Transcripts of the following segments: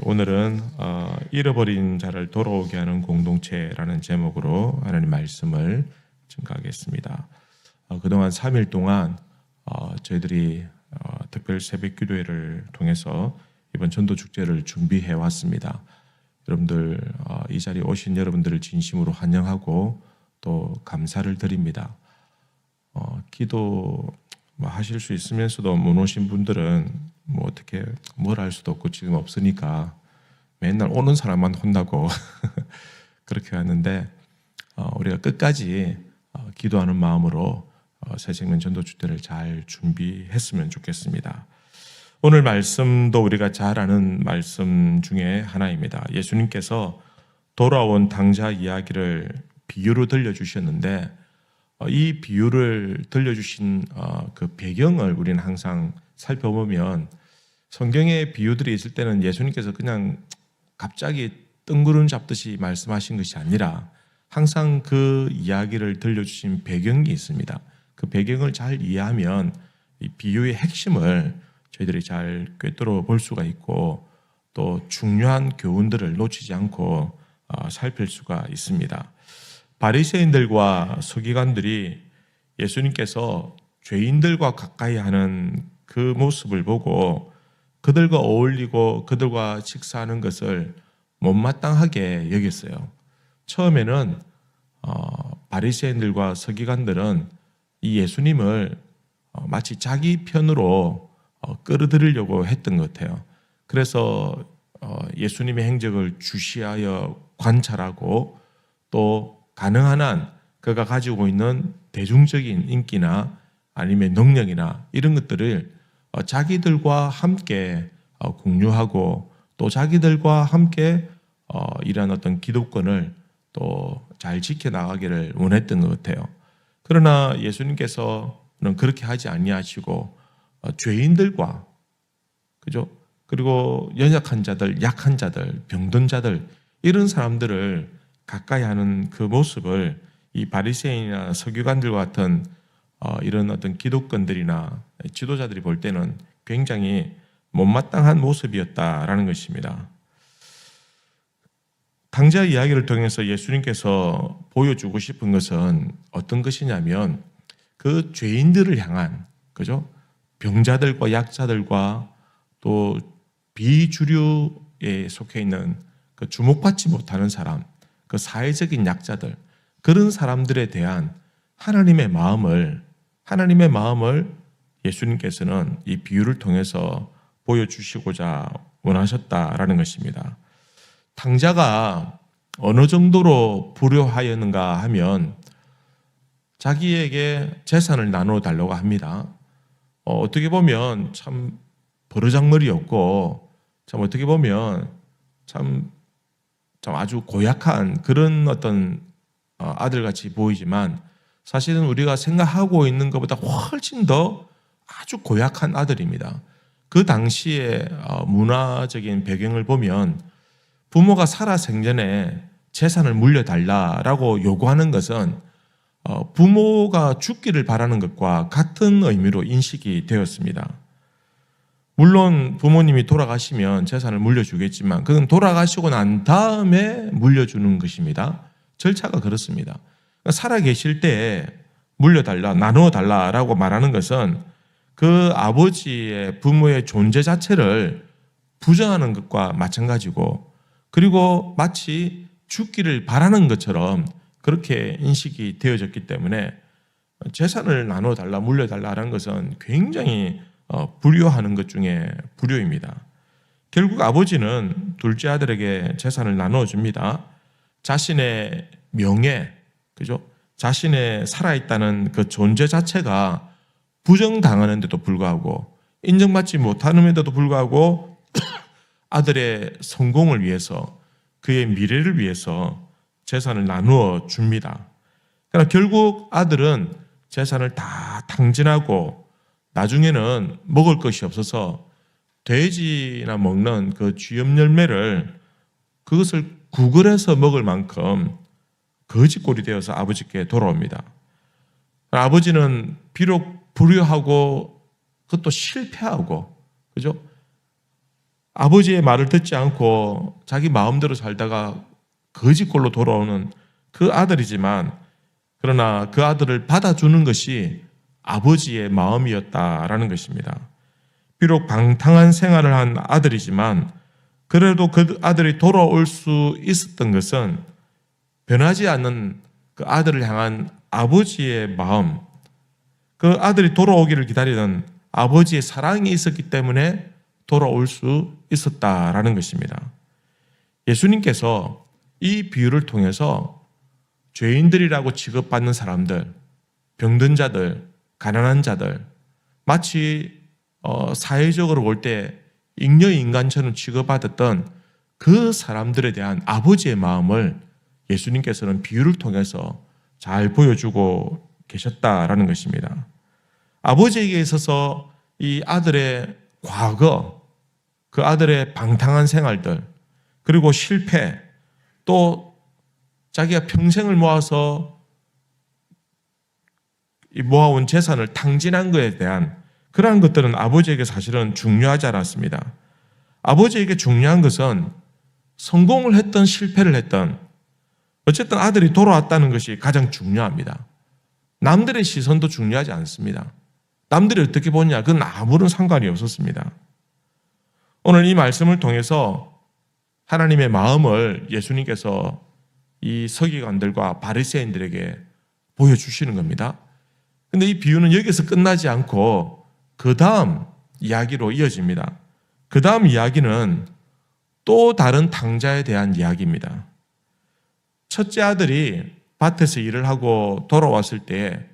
오늘은 잃어버린 자를 돌아오게 하는 공동체라는 제목으로 하나님 말씀을 증거하겠습니다. 그동안 3일 동안 저희들이 특별 새벽 기도회를 통해서 이번 전도 축제를 준비해 왔습니다. 여러분들 이 자리에 오신 여러분들을 진심으로 환영하고 또 감사를 드립니다. 기도 하실 수 있으면서도 못 오신 분들은 어떻게 뭘 할 수도 없고 지금 없으니까 맨날 오는 사람만 혼나고 그렇게 하는데 우리가 끝까지 기도하는 마음으로 새생명 전도축제를 잘 준비했으면 좋겠습니다. 오늘 말씀도 우리가 잘 아는 말씀 중에 하나입니다. 예수님께서 돌아온 당자 이야기를 비유로 들려주셨는데 이 비유를 들려주신 그 배경을 우리는 항상 살펴보면 성경의 비유들이 있을 때는 예수님께서 그냥 갑자기 뜬구름 잡듯이 말씀하신 것이 아니라 항상 그 이야기를 들려주신 배경이 있습니다. 그 배경을 잘 이해하면 이 비유의 핵심을 저희들이 잘 꿰뚫어 볼 수가 있고 또 중요한 교훈들을 놓치지 않고 살필 수가 있습니다. 바리새인들과 서기관들이 예수님께서 죄인들과 가까이 하는 그 모습을 보고 그들과 어울리고 그들과 식사하는 것을 못마땅하게 여겼어요. 처음에는 바리새인들과 서기관들은 이 예수님을 마치 자기 편으로 끌어들이려고 했던 것 같아요. 그래서 예수님의 행적을 주시하여 관찰하고 또 가능한 한 그가 가지고 있는 대중적인 인기나 아니면 능력이나 이런 것들을 자기들과 함께 공유하고 또 자기들과 함께 이러한 어떤 기득권을 또 잘 지켜나가기를 원했던 것 같아요. 그러나 예수님께서는 그렇게 하지 아니하시고 죄인들과 그죠? 그리고 연약한 자들, 약한 자들, 병든 자들 이런 사람들을 가까이 하는 그 모습을 이 바리새인이나 서기관들과 같은 이런 어떤 기득권들이나 지도자들이 볼 때는 굉장히 못마땅한 모습이었다라는 것입니다. 당자 이야기를 통해서 예수님께서 보여주고 싶은 것은 어떤 것이냐면 그 죄인들을 향한 그죠? 병자들과 약자들과 또 비주류에 속해 있는 그 주목받지 못하는 사람, 그 사회적인 약자들 그런 사람들에 대한 하나님의 마음을 예수님께서는 이 비유를 통해서 보여주시고자 원하셨다라는 것입니다. 당자가 어느 정도로 불효하였는가 하면 자기에게 재산을 나누어 달라고 합니다. 어떻게 보면 참 버르장머리였고 참 어떻게 보면 참 아주 고약한 그런 어떤 아들같이 보이지만 사실은 우리가 생각하고 있는 것보다 훨씬 더 아주 고약한 아들입니다. 그 당시의 문화적인 배경을 보면 부모가 살아 생전에 재산을 물려달라라고 요구하는 것은 부모가 죽기를 바라는 것과 같은 의미로 인식이 되었습니다. 물론 부모님이 돌아가시면 재산을 물려주겠지만 그건 돌아가시고 난 다음에 물려주는 것입니다. 절차가 그렇습니다. 살아 계실 때 물려달라, 나누어달라라고 말하는 것은 그 아버지의 부모의 존재 자체를 부정하는 것과 마찬가지고 그리고 마치 죽기를 바라는 것처럼 그렇게 인식이 되어졌기 때문에 재산을 나눠달라, 물려달라는 것은 굉장히 불효하는 것 중에 불효입니다. 결국 아버지는 둘째 아들에게 재산을 나눠줍니다. 자신의 명예, 그죠? 자신의 살아있다는 그 존재 자체가 부정당하는데도 불구하고 인정받지 못하는데도 불구하고 아들의 성공을 위해서 그의 미래를 위해서 재산을 나누어 줍니다. 그러나 결국 아들은 재산을 다 탕진하고 나중에는 먹을 것이 없어서 돼지나 먹는 그 쥐염 열매를 그것을 구걸해서 먹을 만큼 거지꼴이 되어서 아버지께 돌아옵니다. 아버지는 비록 불효하고 그것도 실패하고 그죠? 아버지의 말을 듣지 않고 자기 마음대로 살다가 거지꼴로 돌아오는 그 아들이지만, 그러나 그 아들을 받아주는 것이 아버지의 마음이었다라는 것입니다. 비록 방탕한 생활을 한 아들이지만 그래도 그 아들이 돌아올 수 있었던 것은 변하지 않는 그 아들을 향한 아버지의 마음, 그 아들이 돌아오기를 기다리던 아버지의 사랑이 있었기 때문에 돌아올 수 있었다라는 것입니다. 예수님께서 이 비유를 통해서 죄인들이라고 취급받는 사람들, 병든 자들, 가난한 자들, 마치 사회적으로 볼 때 잉여인간처럼 취급받았던 그 사람들에 대한 아버지의 마음을 예수님께서는 비유를 통해서 잘 보여주고 계셨다라는 것입니다. 아버지에게 있어서 이 아들의 과거, 그 아들의 방탕한 생활들, 그리고 실패, 또 자기가 평생을 모아서 모아온 재산을 탕진한 것에 대한 그러한 것들은 아버지에게 사실은 중요하지 않았습니다. 아버지에게 중요한 것은 성공을 했던 실패를 했던 어쨌든 아들이 돌아왔다는 것이 가장 중요합니다. 남들의 시선도 중요하지 않습니다. 남들이 어떻게 보냐, 그건 아무런 상관이 없었습니다. 오늘 이 말씀을 통해서 하나님의 마음을 예수님께서 이 서기관들과 바리새인들에게 보여주시는 겁니다. 근데 이 비유는 여기서 끝나지 않고 그 다음 이야기로 이어집니다. 그 다음 이야기는 또 다른 탕자에 대한 이야기입니다. 첫째 아들이 밭에서 일을 하고 돌아왔을 때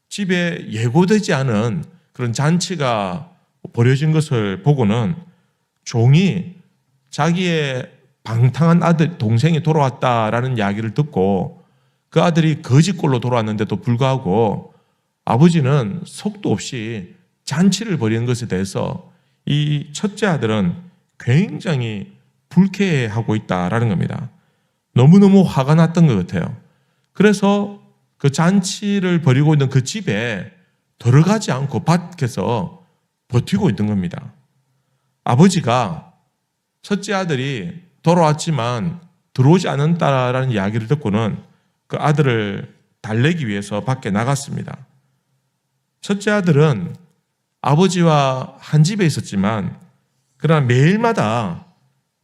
집에 예고되지 않은 그런 잔치가 벌어진 것을 보고는 종이 자기의 방탕한 아들, 동생이 돌아왔다라는 이야기를 듣고 그 아들이 거지꼴로 돌아왔는데도 불구하고 아버지는 속도 없이 잔치를 벌이는 것에 대해서 이 첫째 아들은 굉장히 불쾌해하고 있다라는 겁니다. 너무너무 화가 났던 것 같아요. 그래서 그 잔치를 벌이고 있는 그 집에 들어가지 않고 밖에서 버티고 있는 겁니다. 아버지가 첫째 아들이 돌아왔지만 들어오지 않는다라는 이야기를 듣고는 그 아들을 달래기 위해서 밖에 나갔습니다. 첫째 아들은 아버지와 한 집에 있었지만 그러나 매일마다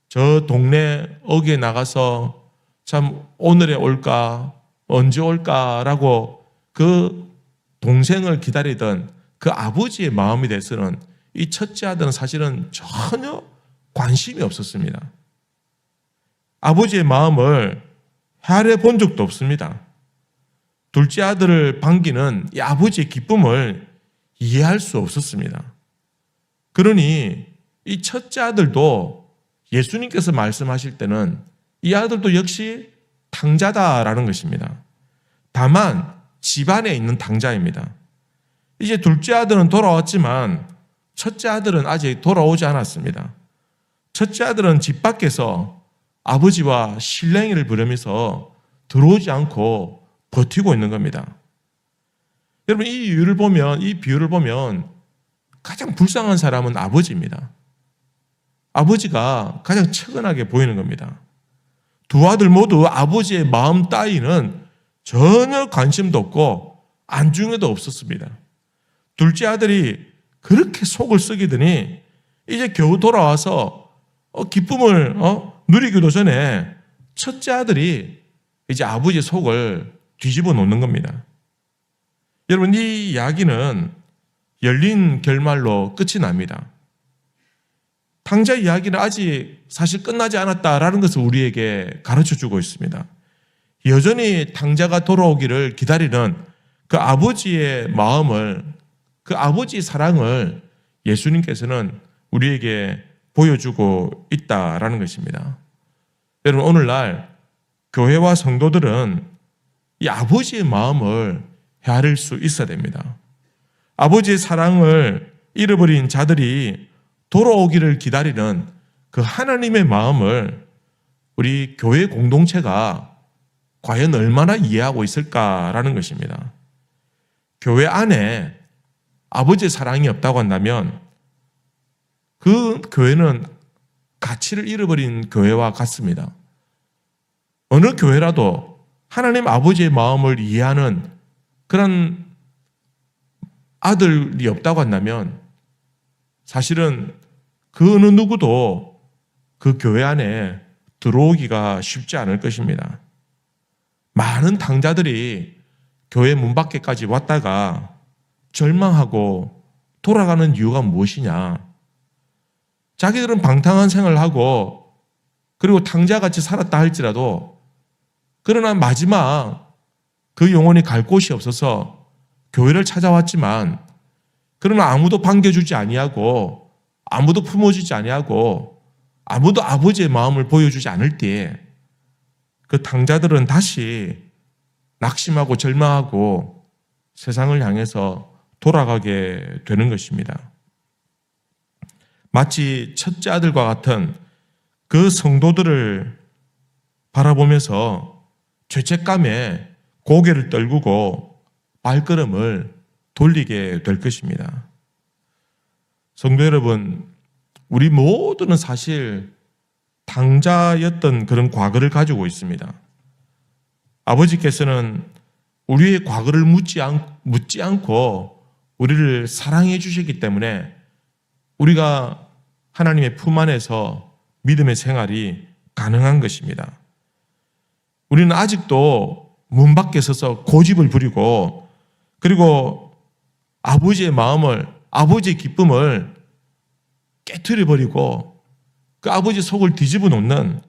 저 동네 어귀에 나가서 참 오늘에 올까 언제 올까라고 그 동생을 기다리던 그 아버지의 마음에 대해서는 이 첫째 아들은 사실은 전혀 관심이 없었습니다. 아버지의 마음을 헤아려 본 적도 없습니다. 둘째 아들을 반기는 이 아버지의 기쁨을 이해할 수 없었습니다. 그러니 이 첫째 아들도 예수님께서 말씀하실 때는 이 아들도 역시 탕자다라는 것입니다. 다만 집안에 있는 탕자입니다. 이제 둘째 아들은 돌아왔지만 첫째 아들은 아직 돌아오지 않았습니다. 첫째 아들은 집 밖에서 아버지와 실랭이를 부르면서 들어오지 않고 버티고 있는 겁니다. 여러분, 이 비유를 보면 가장 불쌍한 사람은 아버지입니다. 아버지가 가장 측은하게 보이는 겁니다. 두 아들 모두 아버지의 마음 따위는 전혀 관심도 없고 안중에도 없었습니다. 둘째 아들이 그렇게 속을 썩이더니 이제 겨우 돌아와서 기쁨을 누리기도 전에 첫째 아들이 이제 아버지의 속을 뒤집어 놓는 겁니다. 여러분, 이 이야기는 열린 결말로 끝이 납니다. 탕자 이야기는 아직 사실 끝나지 않았다라는 것을 우리에게 가르쳐주고 있습니다. 여전히 탕자가 돌아오기를 기다리는 그 아버지의 마음을, 그 아버지의 사랑을 예수님께서는 우리에게 보여주고 있다라는 것입니다. 여러분, 오늘날 교회와 성도들은 이 아버지의 마음을 헤아릴 수 있어야 됩니다. 아버지의 사랑을 잃어버린 자들이 돌아오기를 기다리는 그 하나님의 마음을 우리 교회 공동체가 과연 얼마나 이해하고 있을까라는 것입니다. 교회 안에 아버지의 사랑이 없다고 한다면 그 교회는 가치를 잃어버린 교회와 같습니다. 어느 교회라도 하나님 아버지의 마음을 이해하는 그런 아들이 없다고 한다면 사실은 그 어느 누구도 그 교회 안에 들어오기가 쉽지 않을 것입니다. 많은 탕자들이 교회 문 밖에까지 왔다가 절망하고 돌아가는 이유가 무엇이냐? 자기들은 방탕한 생활을 하고 그리고 탕자같이 살았다 할지라도 그러나 마지막 그 영혼이 갈 곳이 없어서 교회를 찾아왔지만 그러나 아무도 반겨주지 아니하고 아무도 품어주지 아니하고 아무도 아버지의 마음을 보여주지 않을 때에 그 탕자들은 다시 낙심하고 절망하고 세상을 향해서 돌아가게 되는 것입니다. 마치 첫째 아들과 같은 그 성도들을 바라보면서 죄책감에 고개를 떨구고 발걸음을 돌리게 될 것입니다. 성도 여러분, 우리 모두는 사실 탕자였던 그런 과거를 가지고 있습니다. 아버지께서는 우리의 과거를 묻지 않고 우리를 사랑해 주셨기 때문에 우리가 하나님의 품 안에서 믿음의 생활이 가능한 것입니다. 우리는 아직도 문 밖에 서서 고집을 부리고 그리고 아버지의 마음을, 아버지의 기쁨을 깨트려 버리고 그 아버지 속을 뒤집어 놓는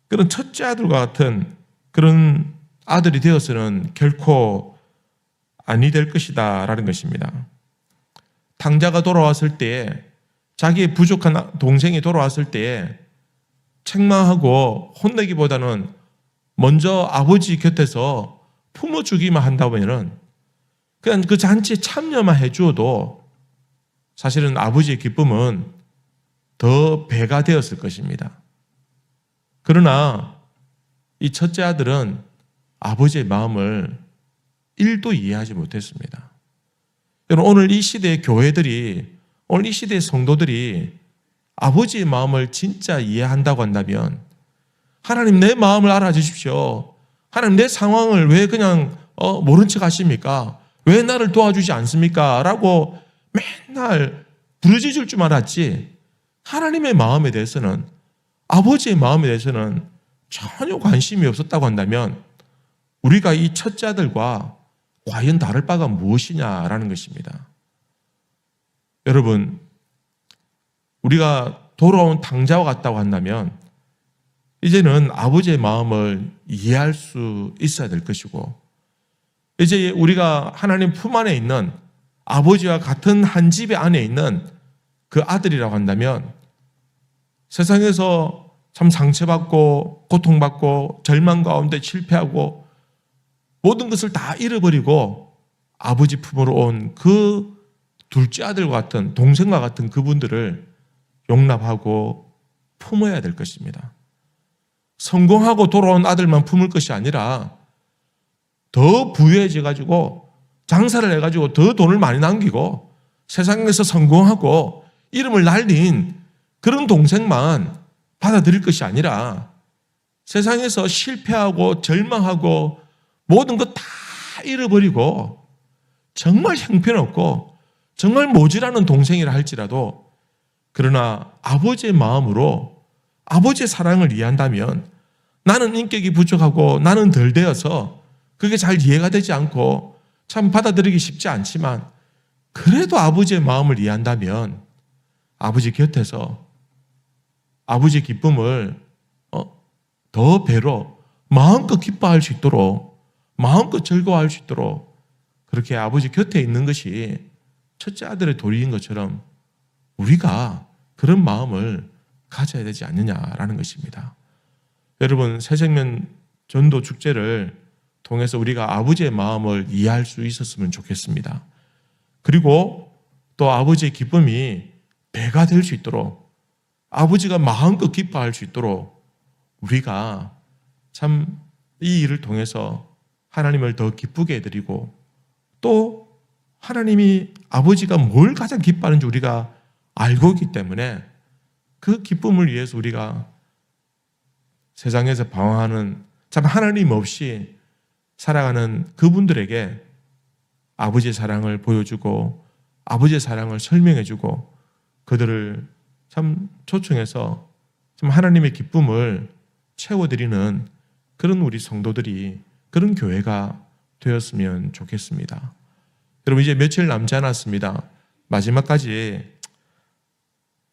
그런 첫째 아들과 같은 그런 아들이 되어서는 결코 아니 될 것이다 라는 것입니다. 탕자가 돌아왔을 때에 자기의 부족한 동생이 돌아왔을 때에 책망하고 혼내기보다는 먼저 아버지 곁에서 품어주기만 한다면은 그냥 그 잔치에 참여만 해주어도 사실은 아버지의 기쁨은 더 배가 되었을 것입니다. 그러나 이 첫째 아들은 아버지의 마음을 1도 이해하지 못했습니다. 여러분, 오늘 이 시대의 교회들이, 오늘 이 시대의 성도들이 아버지의 마음을 진짜 이해한다고 한다면 하나님 내 마음을 알아주십시오. 하나님 내 상황을 왜 그냥 모른 척 하십니까? 왜 나를 도와주지 않습니까? 라고 맨날 부르짖을 줄 알았지 하나님의 마음에 대해서는, 아버지의 마음에 대해서는 전혀 관심이 없었다고 한다면 우리가 이 첫째 아들과 과연 다를 바가 무엇이냐라는 것입니다. 여러분, 우리가 돌아온 탕자와 같다고 한다면 이제는 아버지의 마음을 이해할 수 있어야 될 것이고, 이제 우리가 하나님 품 안에 있는 아버지와 같은 한 집의 안에 있는 그 아들이라고 한다면 세상에서 참 상처받고 고통받고 절망 가운데 실패하고 모든 것을 다 잃어버리고 아버지 품으로 온 그 둘째 아들과 같은, 동생과 같은 그분들을 용납하고 품어야 될 것입니다. 성공하고 돌아온 아들만 품을 것이 아니라 더 부유해져 가지고 장사를 해가지고 더 돈을 많이 남기고 세상에서 성공하고 이름을 날린 그런 동생만 받아들일 것이 아니라 세상에서 실패하고 절망하고 모든 것 다 잃어버리고 정말 형편없고 정말 모질하는 동생이라 할지라도 그러나 아버지의 마음으로 아버지의 사랑을 이해한다면 나는 인격이 부족하고 나는 덜 되어서 그게 잘 이해가 되지 않고 참 받아들이기 쉽지 않지만 그래도 아버지의 마음을 이해한다면 아버지 곁에서 아버지의 기쁨을 더 배로 마음껏 기뻐할 수 있도록 마음껏 즐거워할 수 있도록 그렇게 아버지 곁에 있는 것이 첫째 아들의 도리인 것처럼 우리가 그런 마음을 가져야 되지 않느냐라는 것입니다. 여러분, 새생명 전도 축제를 통해서 우리가 아버지의 마음을 이해할 수 있었으면 좋겠습니다. 그리고 또 아버지의 기쁨이 배가 될 수 있도록 아버지가 마음껏 기뻐할 수 있도록 우리가 참 이 일을 통해서 하나님을 더 기쁘게 해드리고 또 하나님이 아버지가 뭘 가장 기뻐하는지 우리가 알고 있기 때문에 그 기쁨을 위해서 우리가 세상에서 방황하는 참 하나님 없이 살아가는 그분들에게 아버지의 사랑을 보여주고 아버지의 사랑을 설명해주고 그들을 참 초청해서 참 하나님의 기쁨을 채워드리는 그런 우리 성도들이 그런 교회가 되었으면 좋겠습니다. 여러분 이제 며칠 남지 않았습니다. 마지막까지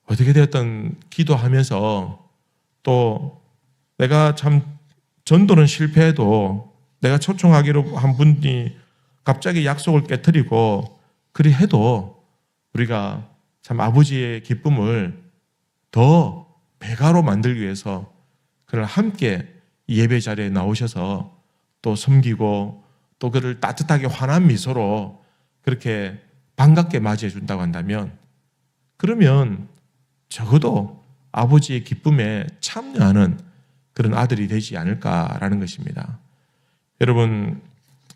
어떻게 되었든 기도하면서 또 내가 참 전도는 실패해도 내가 초청하기로 한 분이 갑자기 약속을 깨뜨리고 그리 해도 우리가 참 아버지의 기쁨을 더 배가로 만들기 위해서 그를 함께 예배 자리에 나오셔서 또 섬기고 또 그를 따뜻하게 환한 미소로 그렇게 반갑게 맞이해 준다고 한다면 그러면 적어도 아버지의 기쁨에 참여하는 그런 아들이 되지 않을까라는 것입니다. 여러분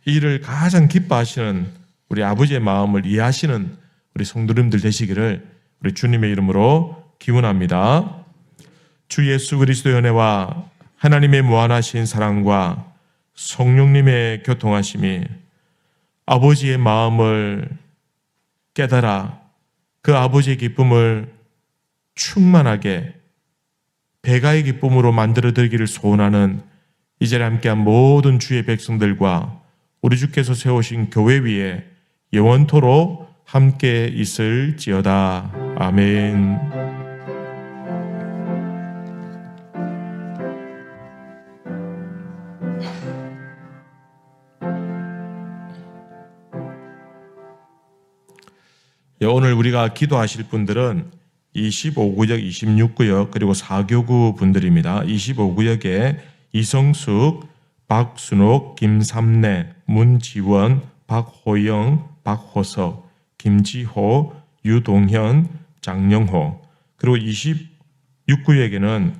이 일을 가장 기뻐하시는 우리 아버지의 마음을 이해하시는 우리 성도님들 되시기를 우리 주님의 이름으로 기원합니다. 주 예수 그리스도의 은혜와 하나님의 무한하신 사랑과 성령님의 교통하심이 아버지의 마음을 깨달아 그 아버지의 기쁨을 충만하게 배가의 기쁨으로 만들어드리기를 소원하는 이 자리에 함께한 모든 주의 백성들과 우리 주께서 세우신 교회 위에 영원토록 함께 있을지어다. 아멘. 오늘 우리가 기도하실 분들은 25구역, 26구역 그리고 4교구 분들입니다. 25구역에 이성숙, 박순옥, 김삼래, 문지원, 박호영, 박호석, 김지호, 유동현, 장영호 그리고 26구역에는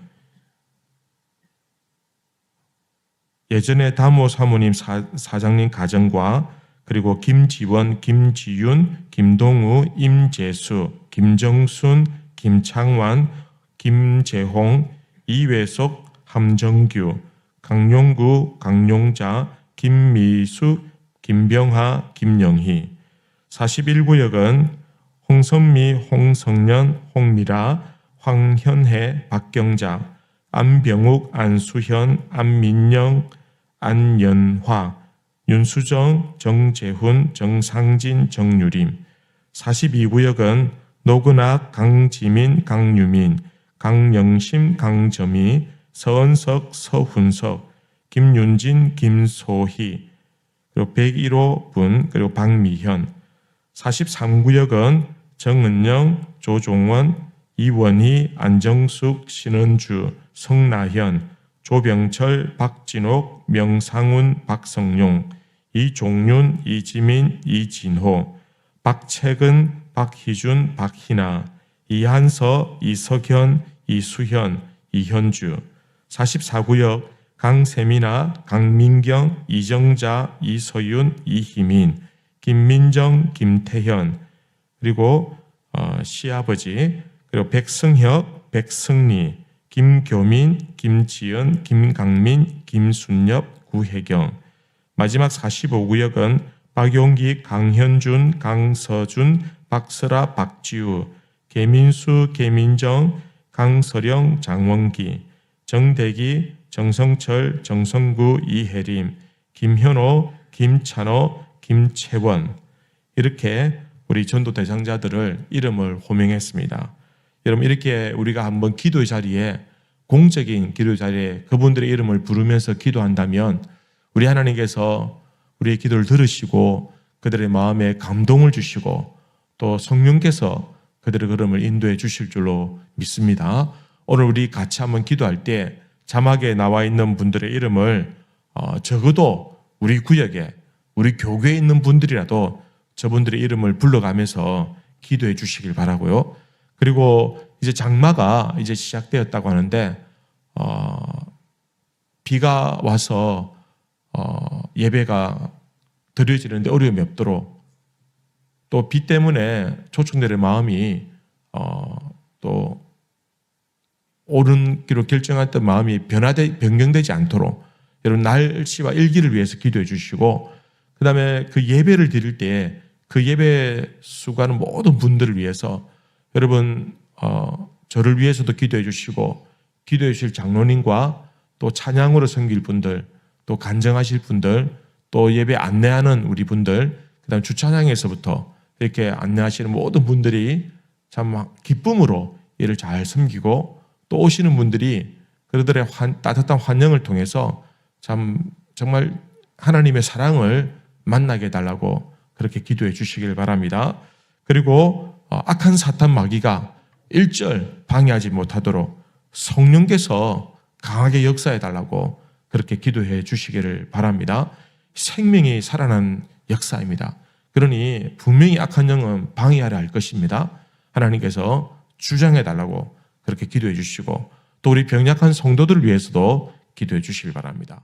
예전에 다모 사모님 사장님 가정과 그리고 김지원, 김지윤, 김동우, 임재수, 김정순, 김창완, 김재홍, 이회석, 함정규, 강용구, 강용자, 김미수, 김병하, 김영희 41구역은 홍선미, 홍성년, 홍미라, 황현혜, 박경자, 안병욱, 안수현, 안민영, 안연화, 윤수정, 정재훈, 정상진, 정유림 42구역은 노근학, 강지민, 강유민, 강영심, 강점희, 서은석, 서훈석, 김윤진, 김소희 그리고 101호 그리고 박미현 43구역은 정은영, 조종원, 이원희, 안정숙, 신은주, 성나현, 조병철, 박진옥, 명상훈, 박성용, 이종윤, 이지민, 이진호, 박채근, 박희준, 박희나, 이한서, 이석현, 이수현, 이현주 44구역 강세미나, 강민경, 이정자, 이서윤, 이희민, 김민정, 김태현 그리고 시아버지 그리고 백승혁, 백승리, 김교민, 김지연, 김강민, 김순엽, 구혜경 마지막 45구역은 박용기, 강현준, 강서준, 박설아, 박지우, 계민수, 계민정, 강서령, 장원기, 정대기, 정성철, 정성구, 이혜림, 김현호, 김찬호, 김채원 이렇게 우리 전도 대상자들을 이름을 호명했습니다. 여러분 이렇게 우리가 한번 기도의 자리에 공적인 기도의 자리에 그분들의 이름을 부르면서 기도한다면 우리 하나님께서 우리의 기도를 들으시고 그들의 마음에 감동을 주시고 또 성령께서 그들의 걸음을 인도해 주실 줄로 믿습니다. 오늘 우리 같이 한번 기도할 때 자막에 나와 있는 분들의 이름을 적어도 우리 구역에 우리 교회에 있는 분들이라도 저분들의 이름을 불러가면서 기도해 주시길 바라고요. 그리고 이제 장마가 이제 시작되었다고 하는데 비가 와서 예배가 드려지는데 어려움이 없도록 또 비 때문에 초청들의 마음이 또 옳은 길로 결정했던 마음이 변경되지 않도록 여러분 날씨와 일기를 위해서 기도해 주시고, 그 다음에 그 예배를 드릴 때 그 예배 수고하는 모든 분들을 위해서 여러분 저를 위해서도 기도해 주시고, 기도해 주실 장로님과 또 찬양으로 섬길 분들, 또 간증하실 분들, 또 예배 안내하는 우리 분들, 그 다음 주차장에서부터 이렇게 안내하시는 모든 분들이 참 기쁨으로 이를 잘 섬기고, 또 오시는 분들이 그들의 따뜻한 환영을 통해서 참 정말 하나님의 사랑을 만나게 해달라고 그렇게 기도해 주시길 바랍니다. 그리고 악한 사탄 마귀가 일절 방해하지 못하도록 성령께서 강하게 역사해 달라고 그렇게 기도해 주시기를 바랍니다. 생명이 살아난 역사입니다. 그러니 분명히 악한 영은 방해하려 할 것입니다. 하나님께서 주장해 달라고 그렇게 기도해 주시고, 또 우리 병약한 성도들을 위해서도 기도해 주시길 바랍니다.